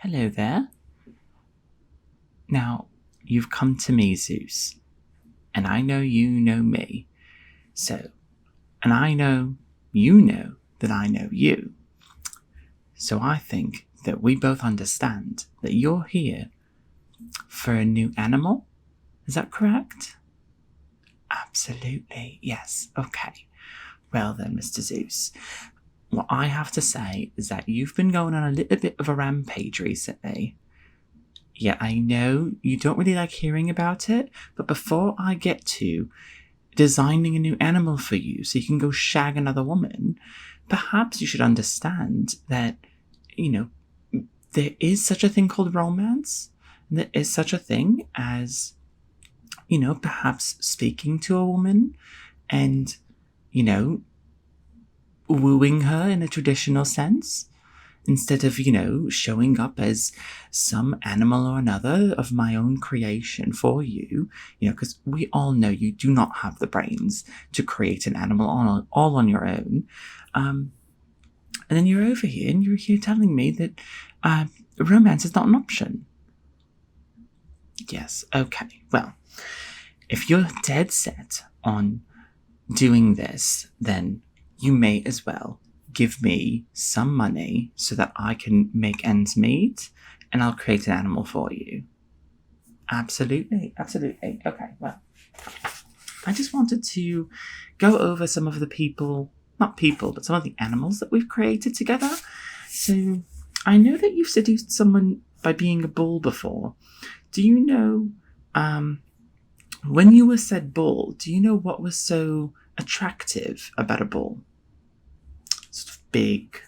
Hello there. Now, you've come to me, Zeus, and I know you know me. And I know you know that I know you. So I think that we both understand that you're here for a new animal. Is that correct? Absolutely, yes. Okay. Well then, Mr. Zeus, what I have to say is that you've been going on a little bit of a rampage recently. Yeah, I know you don't really like hearing about it, but before I get to designing a new animal for you so you can go shag another woman, perhaps you should understand that, you know, there is such a thing called romance. There is such a thing as, perhaps speaking to a woman and, wooing her in a traditional sense, instead of, showing up as some animal or another of my own creation for you, because we all know you do not have the brains to create an animal all on your own. And then you're over here and you're here telling me that romance is not an option. Yes, okay. Well, if you're dead set on doing this, then you may as well give me some money so that I can make ends meet, and I'll create an animal for you. Absolutely. Okay, well, I just wanted to go over some of the but some of the animals that we've created together. So, I know that you've seduced someone by being a bull before. Do you know, when you were said bull, do you know what was so attractive about a bull? Sort of big,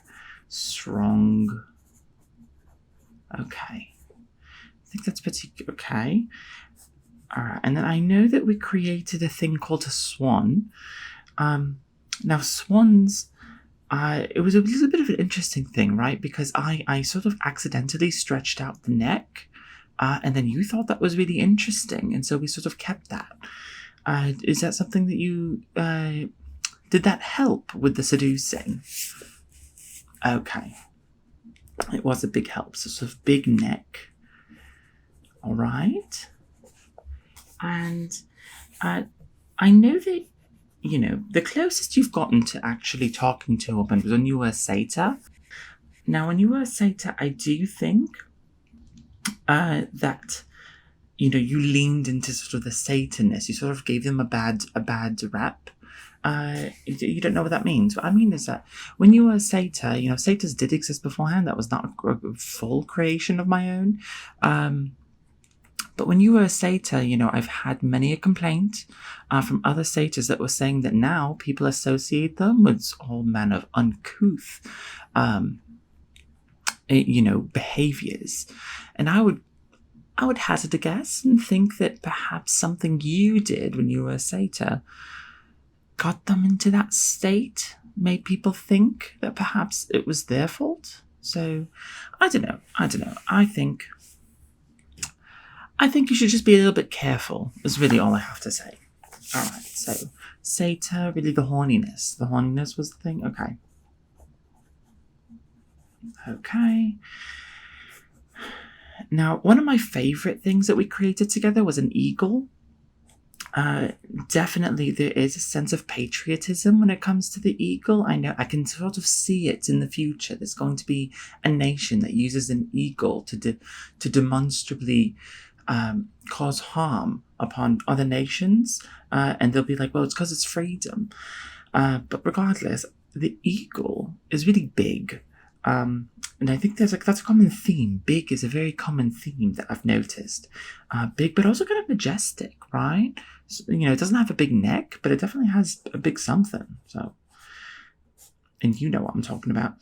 strong. Okay. I think that's pretty okay. Alright, and then I know that we created a thing called a swan. Now swans, it was a little bit of an interesting thing, right? Because I sort of accidentally stretched out the neck, and then you thought that was really interesting, and so we sort of kept that. Is that something that you did that help with the seducing? Okay. It was a big help. So sort of big neck. Alright. And I know that, the closest you've gotten to actually talking to a woman was when you were a satyr. Now, when you were a satyr, I do think that you leaned into sort of the Satanness. You sort of gave them a bad rap. You don't know what that means. What I mean is that when you were a satyr, satyrs did exist beforehand. That was not a full creation of my own. But when you were a satyr, I've had many a complaint from other satyrs that were saying that now people associate them with all manner of uncouth, behaviors. And I would hazard a guess and think that perhaps something you did when you were a satyr got them into that state, made people think that perhaps it was their fault. So, I don't know. I think you should just be a little bit careful, is really all I have to say. Alright, so, satyr, really the horniness. The horniness was the thing? Okay. Okay. Now, one of my favourite things that we created together was an eagle. Definitely there is a sense of patriotism when it comes to the eagle. I know I can sort of see it in the future. There's going to be a nation that uses an eagle to demonstrably cause harm upon other nations, and they'll be like, well, it's because it's freedom. But regardless, the eagle is really big. And I think that's a common theme. Big is a very common theme that I've noticed. Big, but also kind of majestic, right? So, it doesn't have a big neck, but it definitely has a big something. So, and you know what I'm talking about.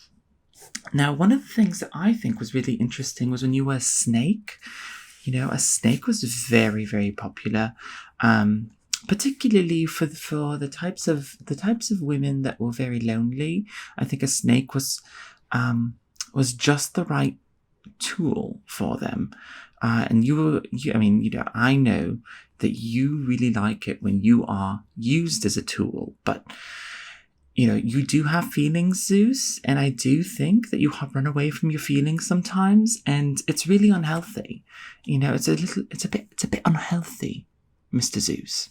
Now, one of the things that I think was really interesting was when you were a snake. A snake was very, very popular. Particularly for the types of women that were very lonely. I think a snake was just the right tool for them. And I know that you really like it when you are used as a tool, but you do have feelings, Zeus, and I do think that you run away from your feelings sometimes, and it's really unhealthy. It's a bit unhealthy, Mr. Zeus.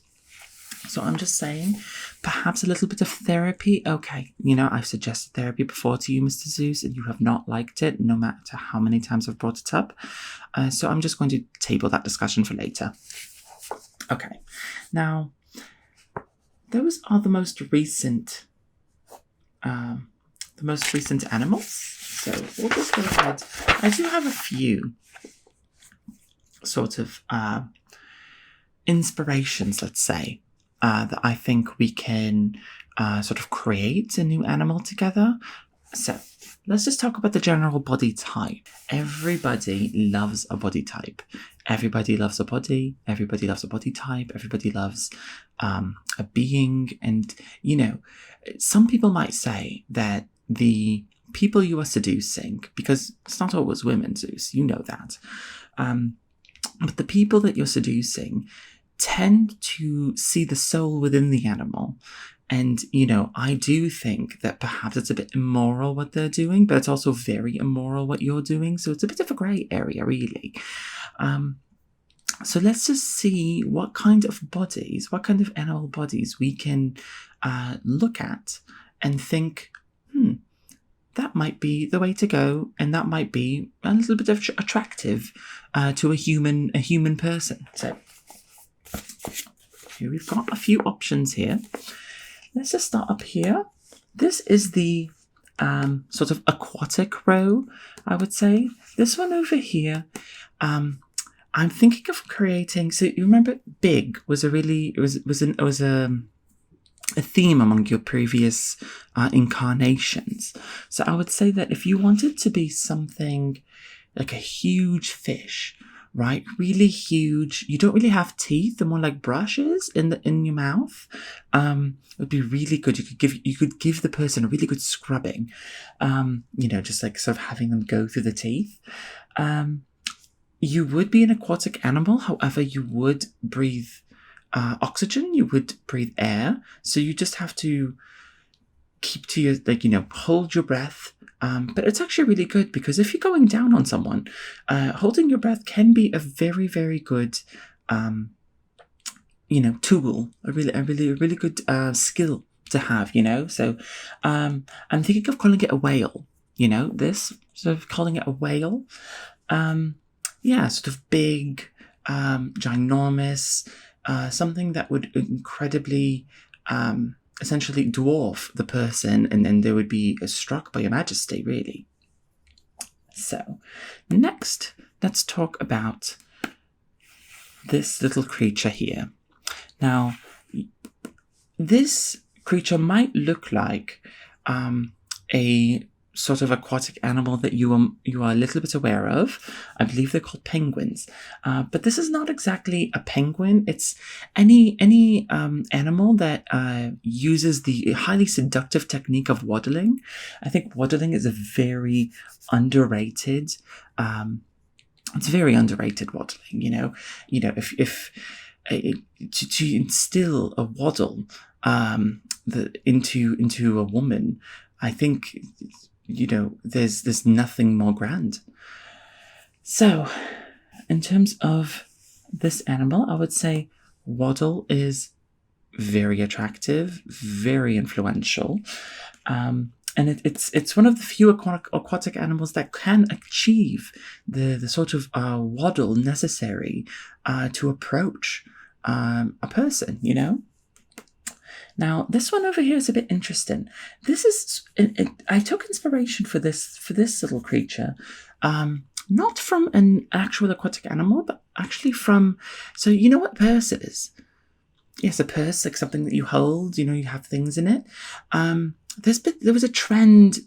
So I'm just saying, perhaps a little bit of therapy. Okay, I've suggested therapy before to you, Mr. Zeus, and you have not liked it, no matter how many times I've brought it up. So I'm just going to table that discussion for later. Okay, now, those are the most recent animals. So we'll just go ahead. I do have a few sort of inspirations, let's say, that I think we can sort of create a new animal together. So let's just talk about the general body type. Everybody loves a body type. Everybody loves a body. Everybody loves a body type. Everybody loves a being. And, some people might say that the people you are seducing, because it's not always women, Zeus, you know that, but the people that you're seducing tend to see the soul within the animal. And, I do think that perhaps it's a bit immoral what they're doing, but it's also very immoral what you're doing. So it's a bit of a grey area, really. So let's just see what kind of animal bodies we can look at and think, that might be the way to go, and that might be a little bit attractive to a human person. So here we've got a few options here. Let's just start up here. This is the sort of aquatic row, I would say. This one over here, I'm thinking of creating. So you remember, big was a theme among your previous incarnations. So I would say that if you wanted to be something like a huge fish, right? Really huge. You don't really have teeth. They're more like brushes in your mouth. It would be really good. You could give the person a really good scrubbing. Just like sort of having them go through the teeth. You would be an aquatic animal. However, you would breathe oxygen. You would breathe air. So you just have to keep to your hold your breath. But it's actually really good, because if you're going down on someone, holding your breath can be a very, very good, tool, a really good skill to have, So I'm thinking of calling it a whale, this sort of calling it a whale. Sort of big, ginormous, something that would incredibly, essentially dwarf the person, and then they would be struck by your majesty, really. So, next, let's talk about this little creature here. Now, this creature might look like a sort of aquatic animal that you are a little bit aware of. I believe they're called penguins. But this is not exactly a penguin. It's any animal that uses the highly seductive technique of waddling. I think waddling is a very underrated. It's very underrated waddling. If to instill a waddle into a woman, I think there's nothing more grand. So, in terms of this animal, I would say waddle is very attractive, very influential, and it's one of the few aquatic animals that can achieve the sort of waddle necessary to approach a person. Now, this one over here is a bit interesting. This is, I took inspiration for this little creature, not from an actual aquatic animal, but actually from, so you know what a purse is? Yes, a purse, like something that you hold, you have things in it. There was a trend,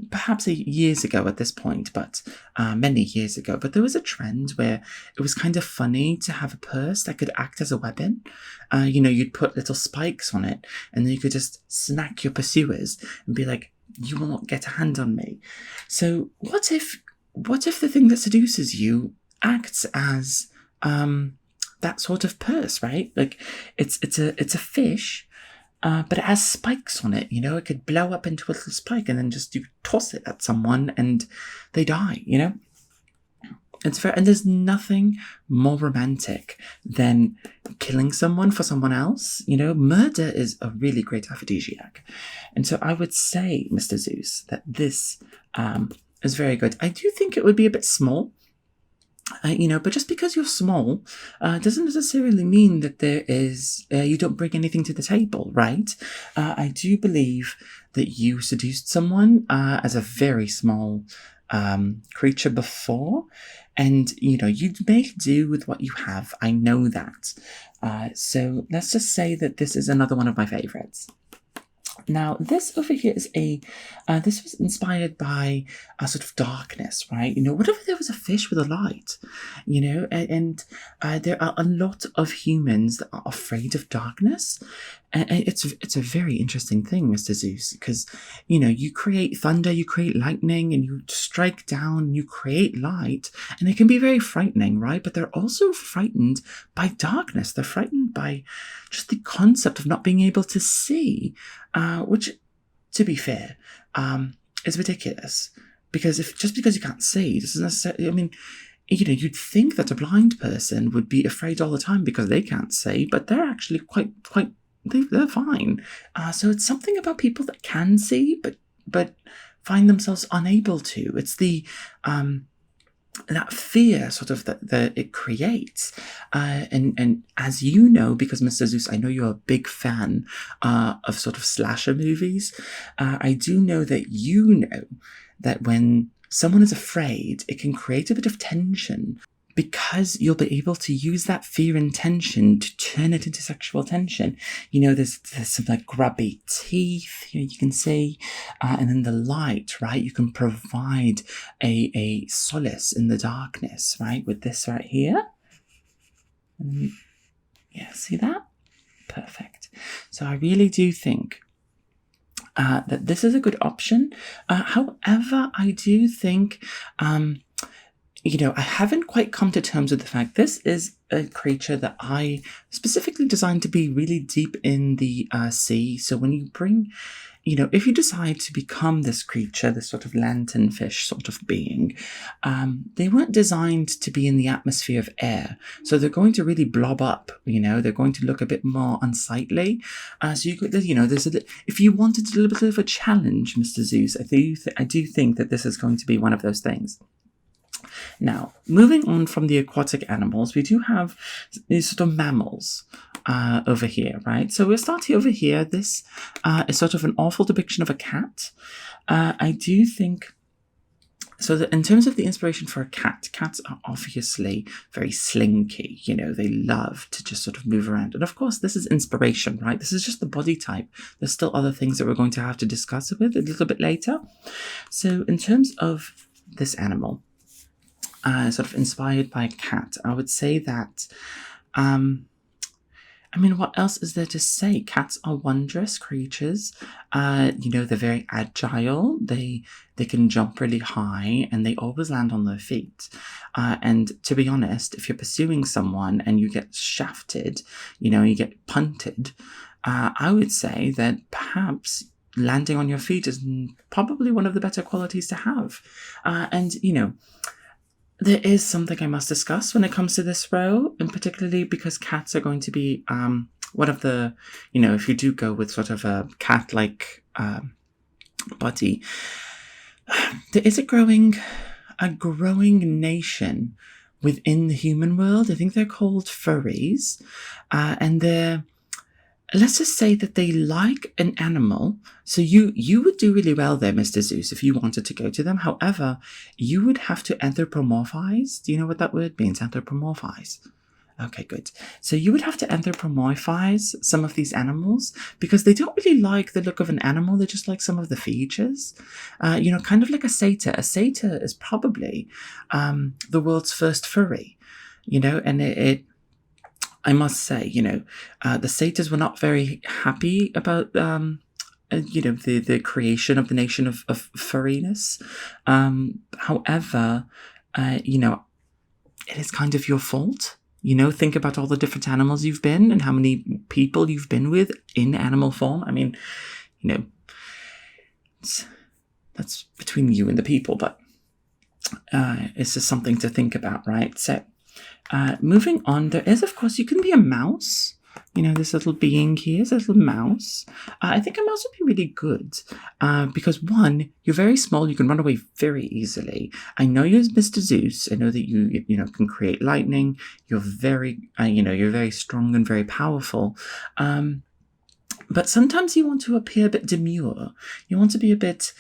perhaps years ago at this point, but many years ago, but there was a trend where it was kind of funny to have a purse that could act as a weapon. You'd put little spikes on it, and then you could just snack your pursuers and be like, you will not get a hand on me. So what if the thing that seduces you acts as that sort of purse, right? Like it's a fish, but it has spikes on it. It could blow up into a little spike, and then just you toss it at someone and they die. It's fair, and there's nothing more romantic than killing someone for someone else. Murder is a really great aphrodisiac, and so I would say, Mr. Zeus, that this is very good. I do think it would be a bit small. But just because you're small doesn't necessarily mean that there is you don't bring anything to the table, right? I do believe that you seduced someone as a very small creature before, and you'd make do with what you have. I know that. So let's just say that this is another one of my favorites. Now, this over here is this was inspired by a sort of darkness, right? What if there was a fish with a light? And there are a lot of humans that are afraid of darkness. And it's a very interesting thing, Mr. Zeus, because, you create thunder, you create lightning, and you strike down, you create light, and it can be very frightening, right? But they're also frightened by darkness. They're frightened by just the concept of not being able to see, which, to be fair, is ridiculous. Because just because you can't see doesn't necessarily, you'd think that a blind person would be afraid all the time because they can't see, but they're actually quite they're fine. So it's something about people that can see, but find themselves unable to. It's the that fear sort of that it creates. And as you know, because Mr. Zeus, I know you're a big fan of sort of slasher movies. I do know that that when someone is afraid, it can create a bit of tension, because you'll be able to use that fear and tension to turn it into sexual tension. There's some like grubby teeth, you can see, and then the light, right? You can provide a solace in the darkness, right? With this right here. See that? Perfect. So I really do think that this is a good option. However, I do think, I haven't quite come to terms with the fact this is a creature that I specifically designed to be really deep in the sea. So when you bring, if you decide to become this creature, this sort of lanternfish sort of being, they weren't designed to be in the atmosphere of air. So they're going to really blob up, they're going to look a bit more unsightly. So you could, there's if you wanted a little bit of a challenge, Mr. Zeus, I do think that this is going to be one of those things. Now, moving on from the aquatic animals, we do have these sort of mammals over here, right? So we'll start over here. This is sort of an awful depiction of a cat. I do think, so that in terms of the inspiration for a cat, cats are obviously very slinky. They love to just sort of move around. And of course, this is inspiration, right? This is just the body type. There's still other things that we're going to have to discuss with a little bit later. So in terms of this animal, sort of inspired by a cat, I would say that, what else is there to say? Cats are wondrous creatures. They're very agile. They can jump really high, and they always land on their feet. And to be honest, if you're pursuing someone and you get shafted, you get punted, I would say that perhaps landing on your feet is probably one of the better qualities to have. There is something I must discuss when it comes to this row, and particularly because cats are going to be one of the, if you do go with sort of a cat-like body, there is a growing nation within the human world. I think they're called furries, and they're, let's just say that they like an animal. So you would do really well there, Mr. Zeus, if you wanted to go to them. However, you would have to anthropomorphize. Do you know what that word means, anthropomorphize? Okay, good. So you would have to anthropomorphize some of these animals because they don't really like the look of an animal. They just like some of the features. Kind of like a satyr. A satyr is probably the world's first furry, and it I must say, the satyrs were not very happy about, the creation of the nation of furriness. However, it is kind of your fault, Think about all the different animals you've been and how many people you've been with in animal form. I mean, that's between you and the people, but it's just something to think about, right? So moving on, there is, of course, you can be a mouse. This little being here is a little mouse. I think a mouse would be really good because, one, you're very small. You can run away very easily. I know you're Mr. Zeus. I know that you can create lightning. You're very, you're very strong and very powerful. But sometimes you want to appear a bit demure. You want to be a bit,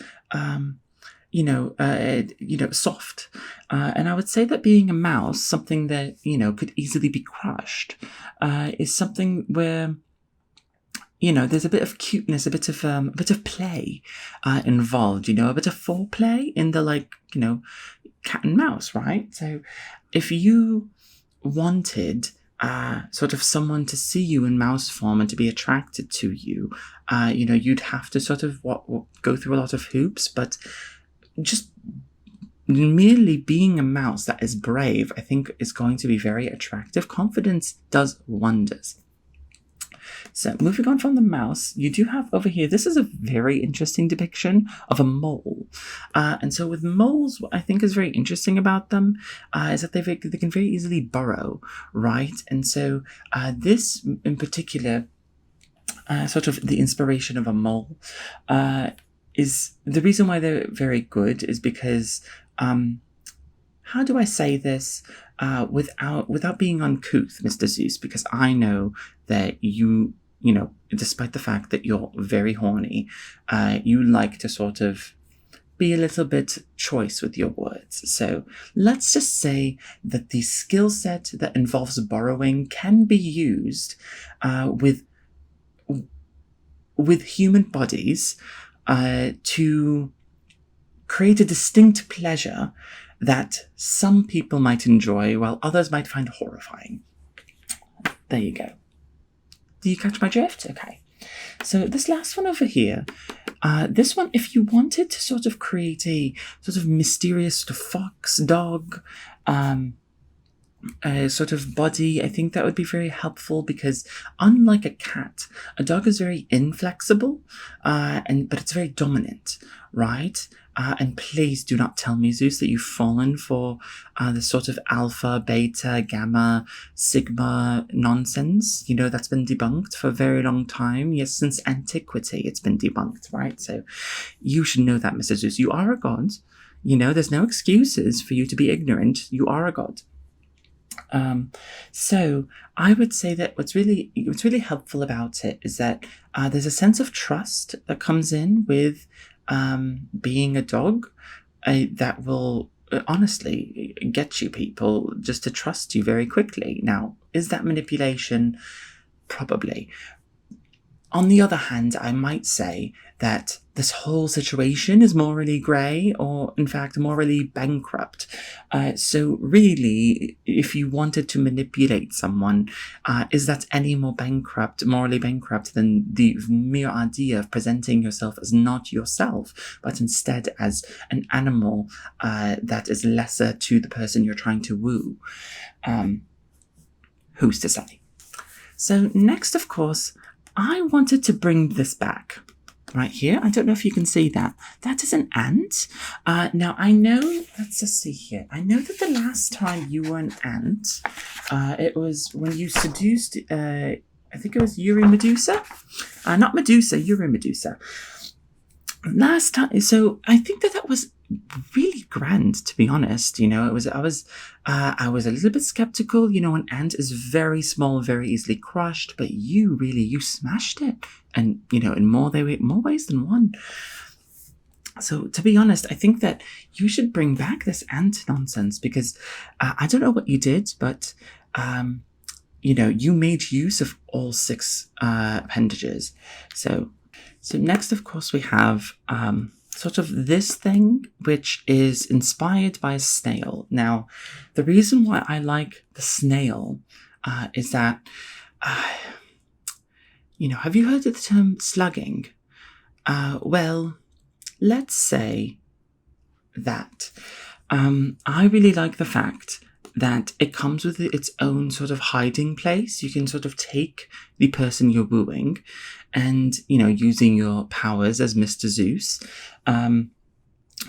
soft. And I would say that being a mouse, something that, could easily be crushed, is something where, there's a bit of cuteness, a bit of play involved, a bit of foreplay in the, cat and mouse, right? So if you wanted sort of someone to see you in mouse form and to be attracted to you, you'd have to sort of go through a lot of hoops, but just merely being a mouse that is brave, I think, is going to be very attractive. Confidence does wonders. So moving on from the mouse, you do have over here, this is a very interesting depiction of a mole. And so with moles, what I think is very interesting about them is that they can very easily burrow, right? And so this in particular, sort of the inspiration of a mole, is the reason why they're very good is because, how do I say this without being uncouth, Mr. Zeus? Because I know that you despite the fact that you're very horny, you like to sort of be a little bit choice with your words. So let's just say that the skill set that involves burrowing can be used with human bodies to create a distinct pleasure that some people might enjoy while others might find horrifying. There you go. Do you catch my drift? Okay. So this last one over here, this one, if you wanted to sort of create a sort of mysterious sort of fox, dog, sort of body, I think that would be very helpful because unlike a cat, a dog is very inflexible, but it's very dominant, right? And please do not tell me, Zeus, that you've fallen for the sort of alpha, beta, gamma, sigma nonsense. That's been debunked for a very long time. Yes, since antiquity, it's been debunked, right? So you should know that, Mr. Zeus. You are a god. There's no excuses for you to be ignorant. You are a god. So I would say that what's really helpful about it is that there's a sense of trust that comes in with being a dog that will honestly get you people just to trust you very quickly. Now, is that manipulation? Probably. On the other hand, I might say that this whole situation is morally grey, or in fact morally bankrupt. So really, if you wanted to manipulate someone, is that any more morally bankrupt than the mere idea of presenting yourself as not yourself, but instead as an animal that is lesser to the person you're trying to woo? Who's to say? So next, of course, I wanted to bring this back right here. I don't know if you can see that. That is an ant. Now, I know, let's just see here. I know that the last time you were an ant, it was when you seduced, I think it was Medusa? Not Medusa, Medusa. Last time, so I think that was really grand, to be honest. I was a little bit skeptical. An ant is very small, very easily crushed, but you smashed it, and in more ways than one. So to be honest, I think that you should bring back this ant nonsense because I don't know what you did, but you made use of all 6 appendages. So next, of course, we have sort of this thing, which is inspired by a snail. Now, the reason why I like the snail is that, have you heard of the term slugging? Well, let's say that I really like the fact that it comes with its own sort of hiding place. You can sort of take the person you're wooing and, using your powers as Mr. Zeus,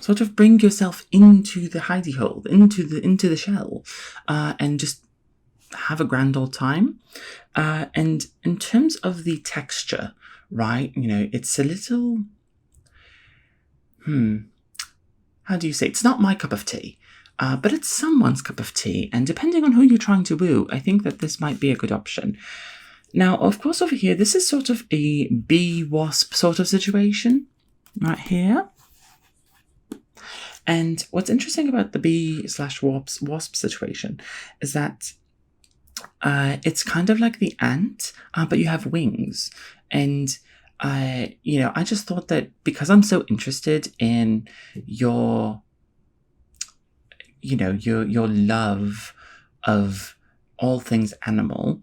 sort of bring yourself into the hidey hole, into the shell, and just have a grand old time. And in terms of the texture, right, it's a little, how do you say? It's not my cup of tea. But it's someone's cup of tea, and depending on who you're trying to woo, I think that this might be a good option. Now, of course, over here, this is sort of a bee-wasp sort of situation, right here. And what's interesting about the bee/wasp situation is that it's kind of like the ant, but you have wings. And I just thought that because I'm so interested in your love of all things animal,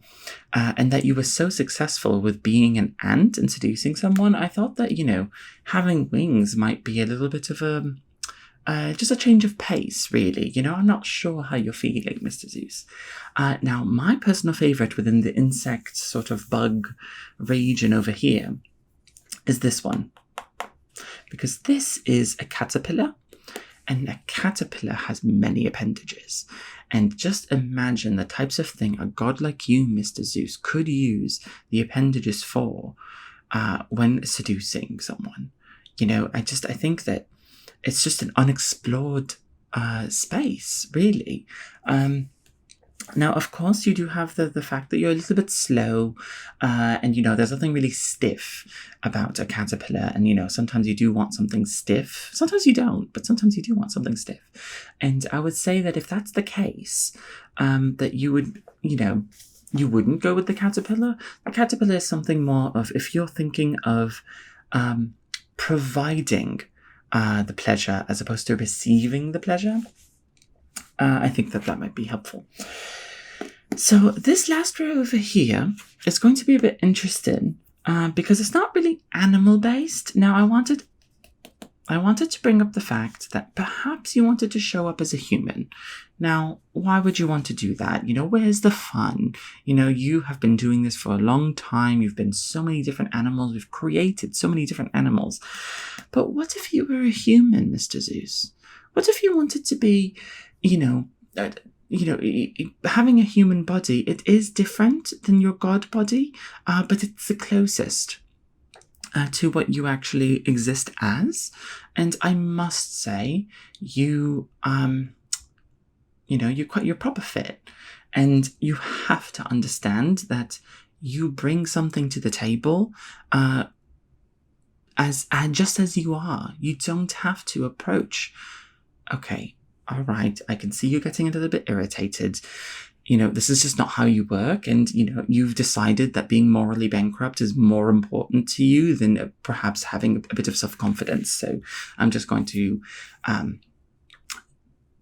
and that you were so successful with being an ant and seducing someone, I thought that, having wings might be a little bit of just a change of pace, really. I'm not sure how you're feeling, Mr. Zeus. Now, my personal favourite within the insect sort of bug region over here is this one. Because this is a caterpillar. And a caterpillar has many appendages. And just imagine the types of thing a god like you, Mr. Zeus, could use the appendages for when seducing someone. I think that it's just an unexplored space, really. Now, of course, you do have the fact that you're a little bit slow, and, there's nothing really stiff about a caterpillar. And, sometimes you do want something stiff. Sometimes you don't, but sometimes you do want something stiff. And I would say that if that's the case, that you would, you wouldn't go with the caterpillar. The caterpillar is something more of, if you're thinking of providing the pleasure as opposed to receiving the pleasure, I think that might be helpful. So this last row over here is going to be a bit interesting because it's not really animal based. Now I wanted to bring up the fact that perhaps you wanted to show up as a human. Now, why would you want to do that? Where's the fun? You have been doing this for a long time. You've been so many different animals. We've created so many different animals. But what if you were a human, Mr. Zeus? What if you wanted to be, having a human body? It is different than your god body, but it's the closest to what you actually exist as. And I must say, you're proper fit, and you have to understand that you bring something to the table, just as you are. You don't have to approach. Okay, all right, I can see you getting a little bit irritated. This is just not how you work, and, you've decided that being morally bankrupt is more important to you than perhaps having a bit of self-confidence. So I'm just going to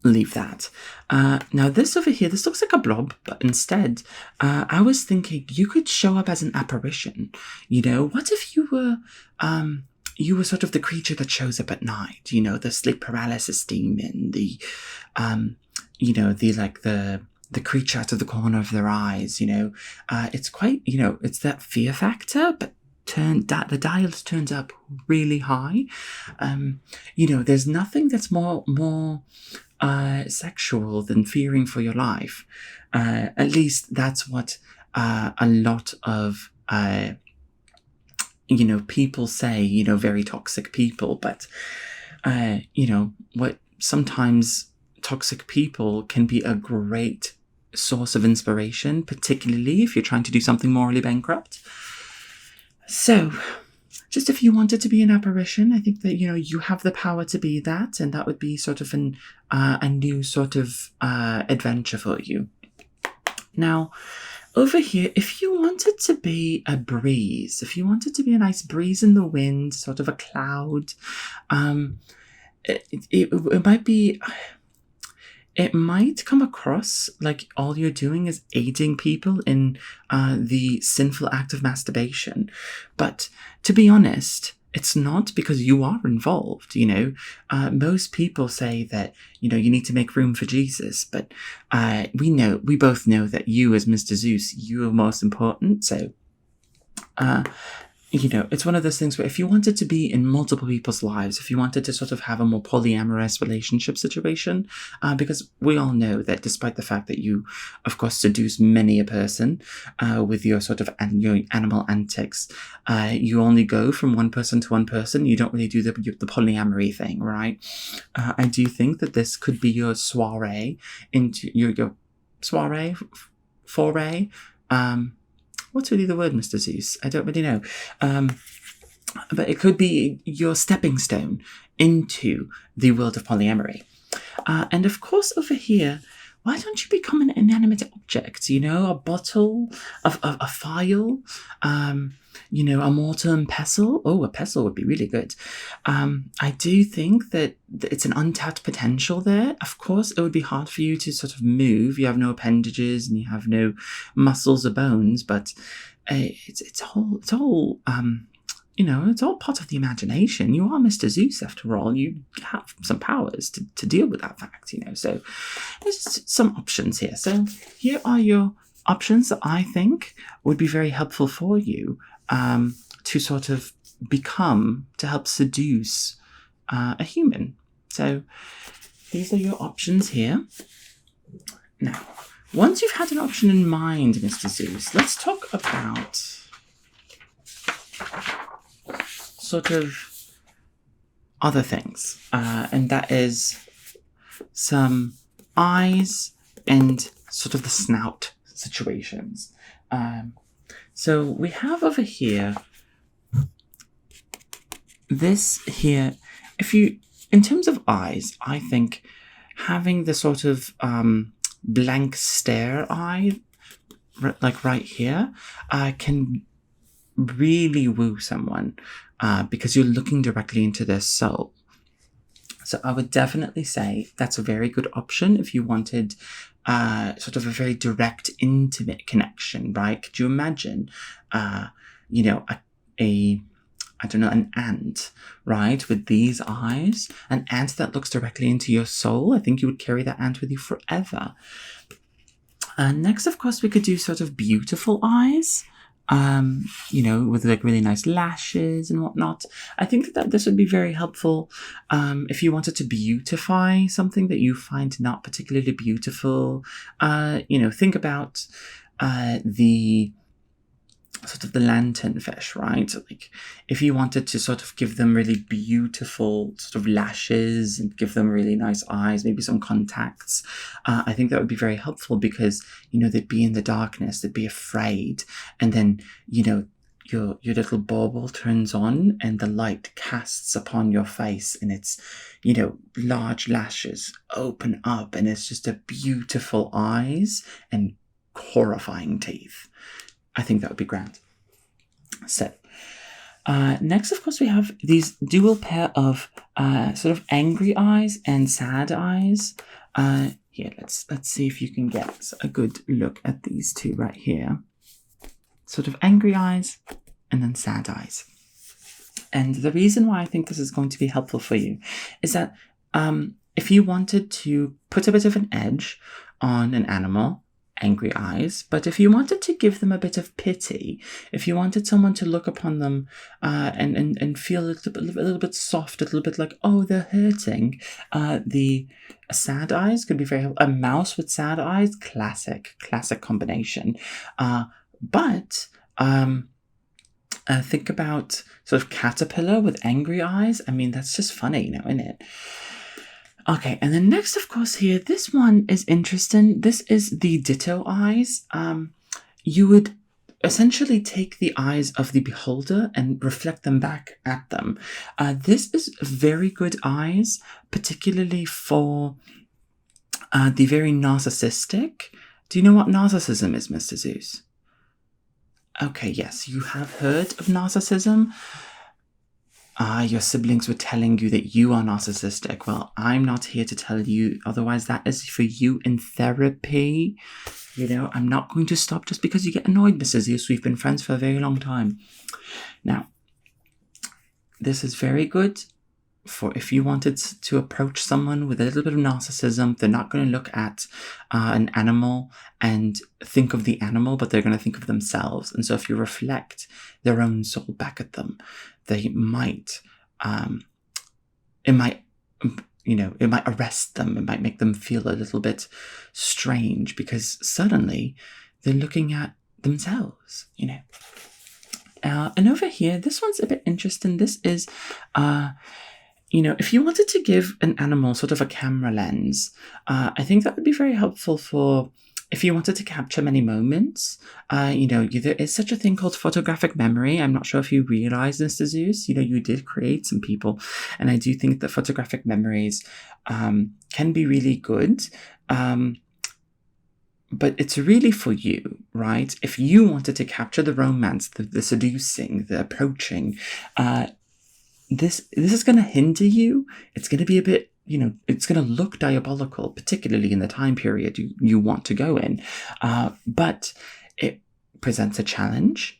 leave that. Now this over here, this looks like a blob, but instead, I was thinking you could show up as an apparition. What if you were sort of the creature that shows up at night, the sleep paralysis demon, the creature out of the corner of their eyes, it's quite, it's that fear factor, but the dial turns up really high. There's nothing that's more sexual than fearing for your life. At least that's what a lot of people say, very toxic people, but, what sometimes toxic people can be a great source of inspiration, particularly if you're trying to do something morally bankrupt. So, just if you wanted to be an apparition, I think that, you have the power to be that, and that would be sort of a new sort of adventure for you. Now, over here, if you wanted to be a breeze, if you wanted to be a nice breeze in the wind, sort of a cloud, it might be... It might come across like all you're doing is aiding people in the sinful act of masturbation. But to be honest, it's not, because you are involved. Most people say that you need to make room for Jesus, but we both know that you, as Mr. Zeus, you are most important. So it's one of those things where if you wanted to be in multiple people's lives, if you wanted to sort of have a more polyamorous relationship situation, because we all know that despite the fact that you, of course, seduce many a person with your sort of your animal antics, you only go from one person to one person. You don't really do the polyamory thing, right? I do think that this could be your soiree into your soiree, foray. What's really the word, Mr. Zeus? I don't really know. But it could be your stepping stone into the world of polyamory. And of course, over here, why don't you become an inanimate object? A bottle, a file, a mortar and pestle. Oh, a pestle would be really good. I do think that it's an untapped potential there. Of course, it would be hard for you to sort of move. You have no appendages and you have no muscles or bones, but it's all it's all part of the imagination. You are Mr. Zeus, after all. You have some powers to deal with that fact, So there's some options here. So here are your options that I think would be very helpful for you to sort of to help seduce a human. So these are your options here. Now, once you've had an option in mind, Mr. Zeus, let's talk about sort of other things, and that is some eyes and sort of the snout situations. So we have over here this here. In terms of eyes, I think having the sort of blank stare eye, like right here, can really woo someone because you're looking directly into their soul. So I would definitely say that's a very good option if you wanted sort of a very direct, intimate connection, right? Could you imagine, an ant, right, with these eyes, an ant that looks directly into your soul? I think you would carry that ant with you forever. Next, of course, we could do sort of beautiful eyes. With like really nice lashes and whatnot. I think that this would be very helpful if you wanted to beautify something that you find not particularly beautiful. Think about the sort of the lanternfish, right? Like if you wanted to sort of give them really beautiful sort of lashes and give them really nice eyes, maybe some contacts, I think that would be very helpful because, they'd be in the darkness, they'd be afraid. And then, your little bauble turns on and the light casts upon your face and it's, large lashes open up and it's just a beautiful eyes and horrifying teeth. I think that would be grand. So, next, of course, we have these dual pair of sort of angry eyes and sad eyes. Here, let's see if you can get a good look at these two right here. Sort of angry eyes and then sad eyes. And the reason why I think this is going to be helpful for you is that if you wanted to put a bit of an edge on an animal, angry eyes, but if you wanted to give them a bit of pity, if you wanted someone to look upon them and feel a little bit soft, a little bit like, oh, they're hurting, the sad eyes could be very helpful. A mouse with sad eyes, classic combination. But think about sort of caterpillar with angry eyes. I mean, that's just funny, isn't it? Okay, and then next, of course, here, this one is interesting. This is the ditto eyes. You would essentially take the eyes of the beholder and reflect them back at them. This is very good eyes, particularly for the very narcissistic. Do you know what narcissism is, Mr. Zeus? Okay, yes, you have heard of narcissism. Your siblings were telling you that you are narcissistic. Well, I'm not here to tell you. Otherwise, that is for you in therapy. I'm not going to stop just because you get annoyed, Mrs. Zeus. We've been friends for a very long time. Now, this is very good for if you wanted to approach someone with a little bit of narcissism. They're not going to look at an animal and think of the animal, but they're going to think of themselves. And so if you reflect their own soul back at them, they might, it might arrest them. It might make them feel a little bit strange because suddenly they're looking at themselves, and over here, this one's a bit interesting. This is, if you wanted to give an animal sort of a camera lens, I think that would be very helpful for if you wanted to capture many moments. There is such a thing called photographic memory. I'm not sure if you realize this, Zeus. You did create some people, and I do think that photographic memories can be really good. But it's really for you, right? If you wanted to capture the romance, the seducing, the approaching, this is going to hinder you. It's going to be a bit, it's going to look diabolical, particularly in the time period you want to go in. But it presents a challenge.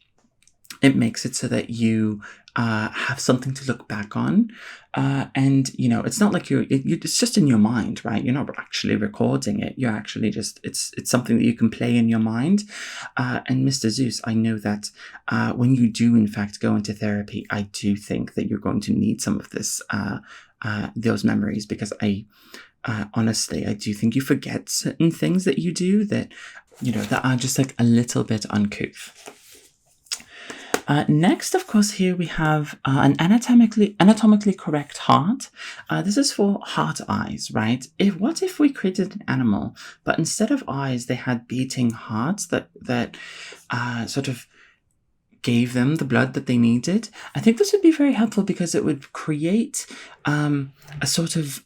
It makes it so that you have something to look back on. And, it's not like it's just in your mind, right? You're not actually recording it. You're actually just, it's something that you can play in your mind. And Mr. Zeus, I know that when you do, in fact, go into therapy, I do think that you're going to need some of this, those memories, because honestly, I do think you forget certain things that you do that, that are just like a little bit uncouth. Next, of course, here we have an anatomically correct heart. This is for heart eyes, right? What if we created an animal, but instead of eyes, they had beating hearts that sort of gave them the blood that they needed? I think this would be very helpful because it would create a sort of,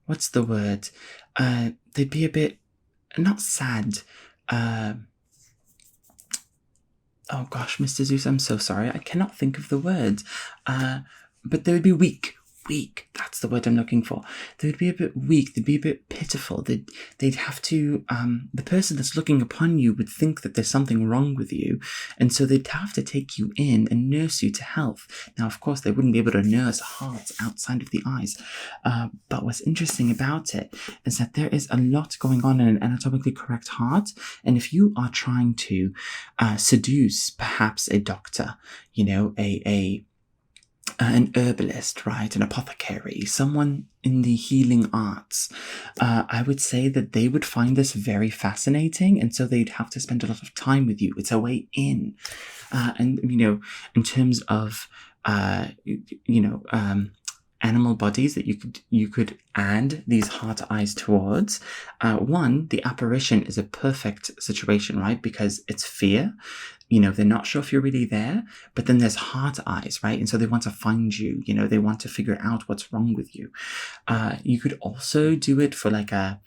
what's the word? They'd be a bit, not sad, oh gosh, Mr. Zeus, I'm so sorry. I cannot think of the word. But they would be weak. Weak. That's the word I'm looking for. They would be a bit weak. They'd be a bit pitiful. They'd have to, the person that's looking upon you would think that there's something wrong with you. And so they'd have to take you in and nurse you to health. Now, of course, they wouldn't be able to nurse hearts outside of the eyes. But what's interesting about it is that there is a lot going on in an anatomically correct heart. And if you are trying to seduce perhaps a doctor, an herbalist, right? An apothecary, someone in the healing arts, I would say that they would find this very fascinating. And so they'd have to spend a lot of time with you. It's a way in. In terms of, animal bodies that you could add these heart eyes towards. One, the apparition is a perfect situation, right? Because it's fear. They're not sure if you're really there, but then there's heart eyes, right? And so they want to find you, they want to figure out what's wrong with you. You could also do it for like a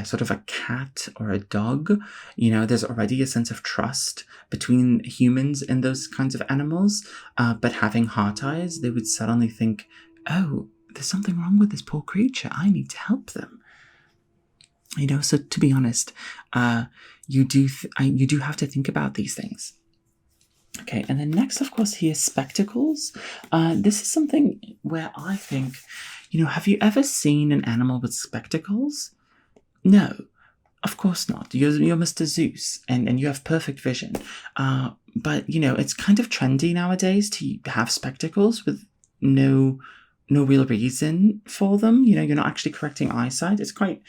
sort of a cat or a dog. There's already a sense of trust between humans and those kinds of animals. But having heart eyes, they would suddenly think, oh, there's something wrong with this poor creature. I need to help them. So to be honest, you do have to think about these things. Okay, and then next, of course, here, spectacles. This is something where I think, have you ever seen an animal with spectacles? No, of course not. You're Mr. Zeus, and you have perfect vision. But, it's kind of trendy nowadays to have spectacles with no real reason for them. You're not actually correcting eyesight. It's quite...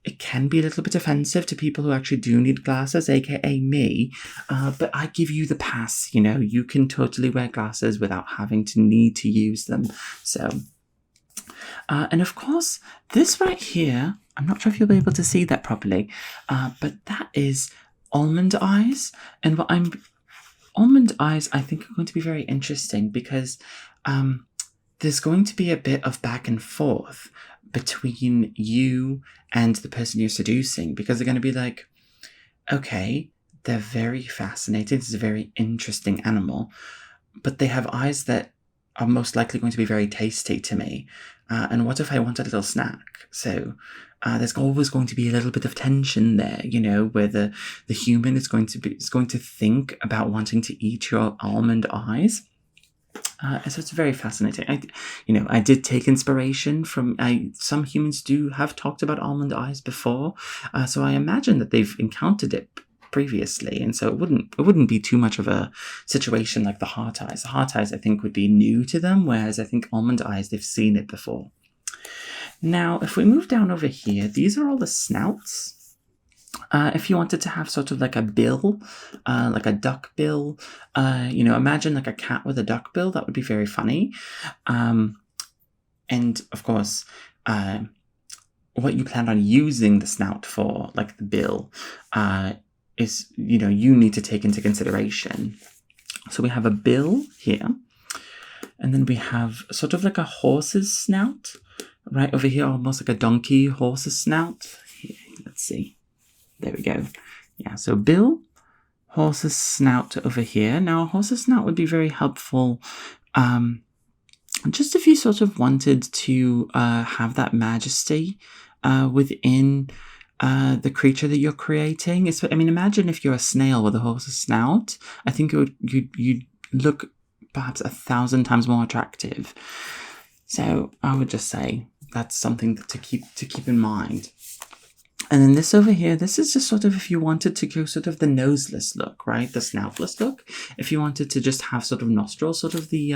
it can be a little bit offensive to people who actually do need glasses, aka me, but I give you the pass. You can totally wear glasses without having to need to use them. So, and of course, this right here, I'm not sure if you'll be able to see that properly, but that is almond eyes. And almond eyes, I think, are going to be very interesting because there's going to be a bit of back and forth between you and the person you're seducing, because they're going to be like, okay, they're very fascinated. It's a very interesting animal, but they have eyes that are most likely going to be very tasty to me. And what if I want a little snack? So there's always going to be a little bit of tension there, where the human is going to think about wanting to eat your almond eyes. So it's very fascinating. I did take inspiration from. Some humans do have talked about almond eyes before, so I imagine that they've encountered it previously, and so it wouldn't be too much of a situation like the heart eyes. The heart eyes, I think, would be new to them, whereas I think almond eyes, they've seen it before. Now, if we move down over here, these are all the snouts. If you wanted to have sort of like a bill, like a duck bill, imagine like a cat with a duck bill, that would be very funny. And of course, what you plan on using the snout for, like the bill, is, you need to take into consideration. So we have a bill here, and then we have sort of like a horse's snout right over here, almost like a donkey horse's snout. Here, let's see. There we go. Yeah, so bill, horse's snout over here. Now, a horse's snout would be very helpful just if you sort of wanted to have that majesty within the creature that you're creating. Imagine if you're a snail with a horse's snout. I think you'd look perhaps 1,000 times more attractive. So I would just say that's something to keep in mind. And then this over here, this is just sort of if you wanted to go sort of the noseless look, right? The snoutless look. If you wanted to just have sort of nostrils, sort of the,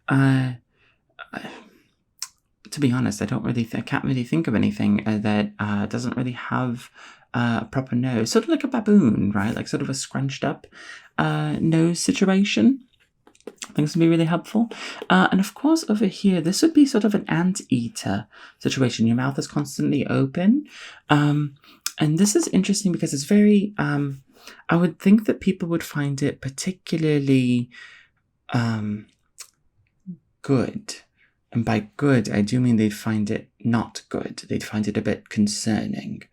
to be honest, I can't really think of anything that doesn't really have a proper nose. Sort of like a baboon, right? Like sort of a scrunched up nose situation. I think this would be really helpful. And of course, over here, this would be sort of an anteater situation. Your mouth is constantly open. And this is interesting because it's very, I would think that people would find it particularly good. And by good, I do mean they'd find it not good. They'd find it a bit concerning.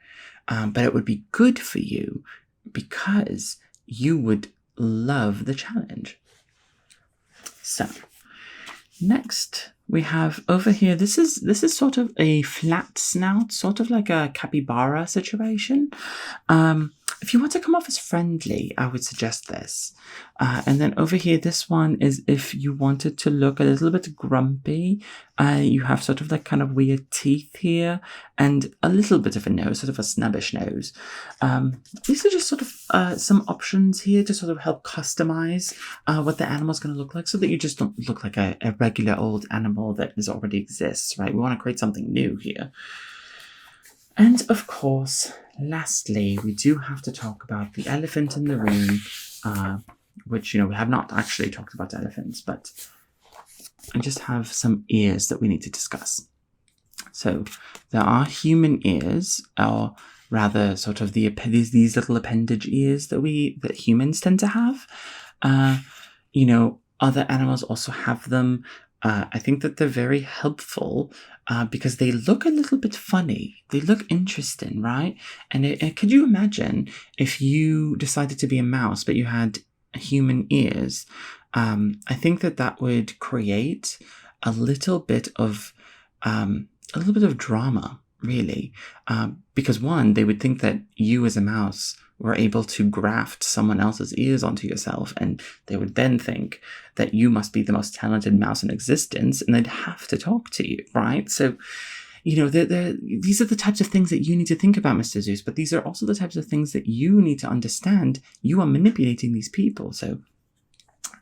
But it would be good for you because you would love the challenge. So, next we have over here, this is sort of a flat snout, sort of like a capybara situation. If you want to come off as friendly, I would suggest this. And then over here, this one is if you wanted to look a little bit grumpy. You have sort of like kind of weird teeth here and a little bit of a nose, sort of a snubbish nose. These are just sort of some options here to sort of help customize what the animal's going to look like so that you just don't look like a regular old animal that already exists, right? We want to create something new here. And of course, lastly, we do have to talk about the elephant in the room, which, we have not actually talked about elephants, but I just have some ears that we need to discuss. So there are human ears, or rather sort of these little appendage ears that humans tend to have. Other animals also have them. I think that they're very helpful because they look a little bit funny. They look interesting, right? And could you imagine if you decided to be a mouse, but you had human ears? I think that would create a little bit of drama, really, because one, they would think that you as a mouse were able to graft someone else's ears onto yourself, and they would then think that you must be the most talented mouse in existence, and they'd have to talk to you, right? So, these are the types of things that you need to think about, Mr. Zeus, but these are also the types of things that you need to understand. You are manipulating these people, so,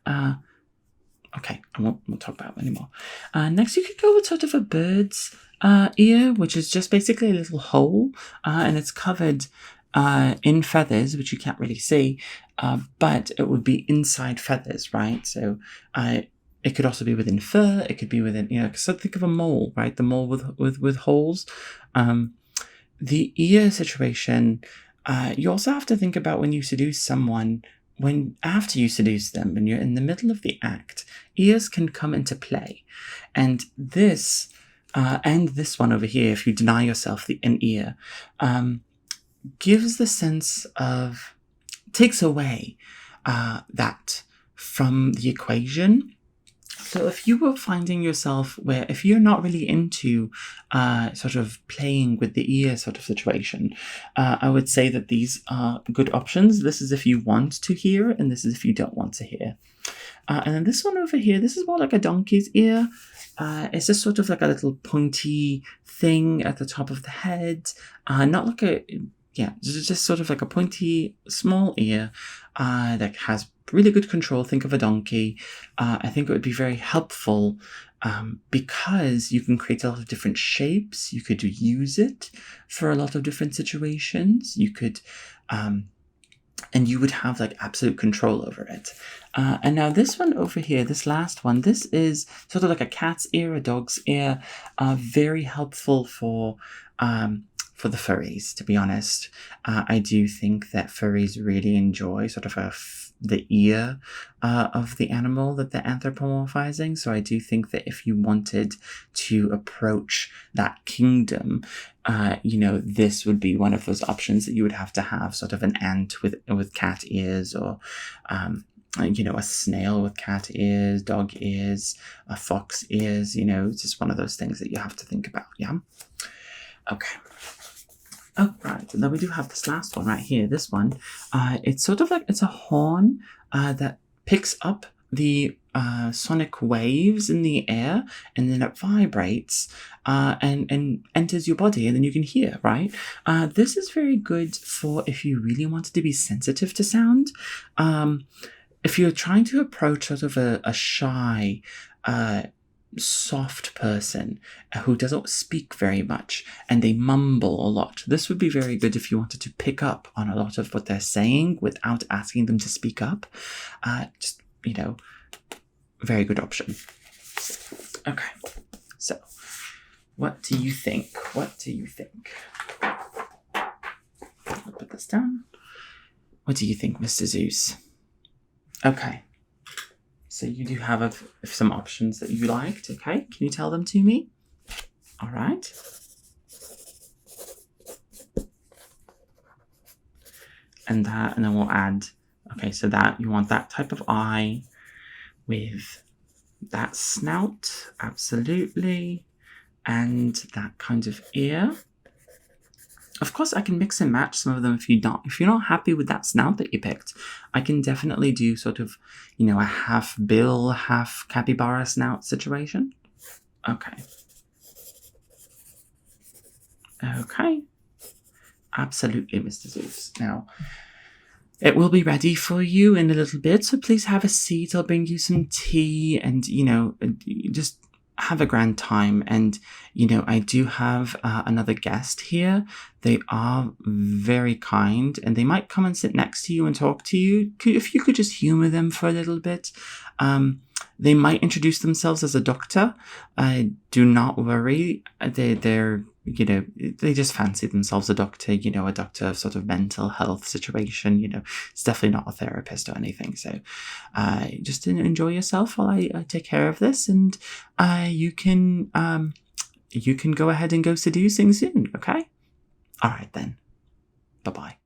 okay, I won't talk about it anymore. Next, you could go with sort of a bird's ear, which is just basically a little hole, and it's covered in feathers, which you can't really see, but it would be inside feathers, right? So it could also be within fur. It could be within, so think of a mole, right? The mole with holes. The ear situation, you also have to think about when you seduce someone, after you seduce them, when you're in the middle of the act, ears can come into play. And this one over here, if you deny yourself an ear, gives the sense of, takes away that from the equation. So if you were finding yourself if you're not really into sort of playing with the ear sort of situation, I would say that these are good options. This is if you want to hear, and this is if you don't want to hear. And then this one over here, this is more like a donkey's ear. It's just sort of like a little pointy thing at the top of the head. Not like just sort of like a pointy small ear that has really good control. Think of a donkey. I think it would be very helpful because you can create a lot of different shapes. You could use it for a lot of different situations. You could, and you would have like absolute control over it. And now this one over here, this last one, this is sort of like a cat's ear, a dog's ear, very helpful for the furries, to be honest. I do think that furries really enjoy sort of the ear of the animal that they're anthropomorphizing. So I do think that if you wanted to approach that kingdom, this would be one of those options that you would have to have, sort of an ant with cat ears, or a snail with cat ears, dog ears, a fox ears. It's just one of those things that you have to think about. Yeah. Okay. Oh, right. And then we do have this last one right here. This one, it's sort of like it's a horn that picks up the sonic waves in the air, and then it vibrates and enters your body, and then you can hear, right? This is very good for if you really wanted to be sensitive to sound. If you're trying to approach sort of a shy, soft person who doesn't speak very much and they mumble a lot, this would be very good if you wanted to pick up on a lot of what they're saying without asking them to speak up. Very good option. Okay, so what do you think? I'll put this down. What do you think, Mr. Zeus? Okay. So you do have some options that you liked, okay? Can you tell them to me? All right. And then we'll add, okay, so that you want that type of eye with that snout, absolutely, and that kind of ear. Of course, I can mix and match some of them if you're not happy with that snout that you picked. I can definitely do sort of, a half bill, half capybara snout situation. Okay. Okay. Absolutely, Mr. Zeus. Now, it will be ready for you in a little bit, so please have a seat. I'll bring you some tea and, just have a grand time. And I do have another guest here. They are very kind, and they might come and sit next to you and talk to you. If you could just humor them for a little bit. They might introduce themselves as a doctor. Do not worry. They're they just fancy themselves a doctor, a doctor of sort of mental health situation. It's definitely not a therapist or anything. So just enjoy yourself while I take care of this, and you can go ahead and go seducing soon, okay? All right then. Bye-bye.